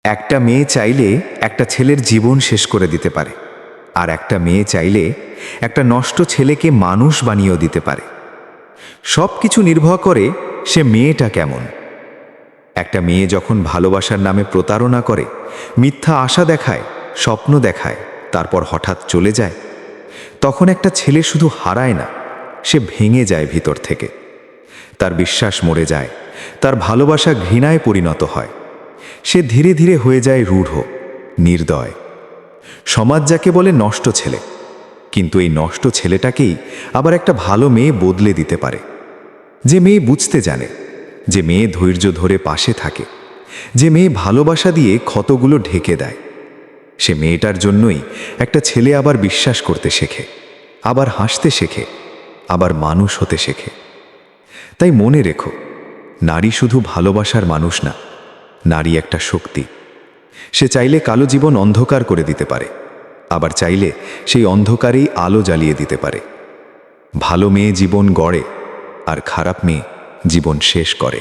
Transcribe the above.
একটা মেয়ে চাইলে একটা ছেলের জীবন শেষ করে দিতে পারে, আর একটা মেয়ে চাইলে একটা নষ্ট ছেলেকে মানুষ বানিয়েও দিতে পারে। সব কিছু নির্ভর করে সে মেয়েটা কেমন। একটা মেয়ে যখন ভালোবাসার নামে প্রতারণা করে, মিথ্যা আশা দেখায়, স্বপ্ন দেখায়, তারপর হঠাৎ চলে যায়, তখন একটা ছেলে শুধু হারায় না, সে ভেঙে যায় ভিতর থেকে। তার বিশ্বাস মরে যায়, তার ভালোবাসা ঘৃণায় পরিণত হয়, সে ধীরে ধীরে হয়ে যায় রূঢ়, নির্দয়। সমাজ যাকে বলে নষ্ট ছেলে, কিন্তু এই নষ্ট ছেলেটাকেই আবার একটা ভালো মেয়ে বদলে দিতে পারে। যে মেয়ে বুঝতে জানে, যে মেয়ে ধৈর্য ধরে পাশে থাকে, যে মেয়ে ভালোবাসা দিয়ে ক্ষতগুলো ঢেকে দেয়, সে মেয়েটার জন্যই একটা ছেলে আবার বিশ্বাস করতে শেখে, আবার হাসতে শেখে, আবার মানুষ হতে শেখে। তাই মনে রেখো, নারী শুধু ভালোবাসার মানুষ না, নারী একটা শক্তি। সে চাইলে কালো জীবন অন্ধকার করে দিতে পারে, আবার চাইলে সেই অন্ধকারেই আলো জ্বালিয়ে দিতে পারে। ভালো মেয়ে জীবন গড়ে, আর খারাপ মেয়ে জীবন শেষ করে।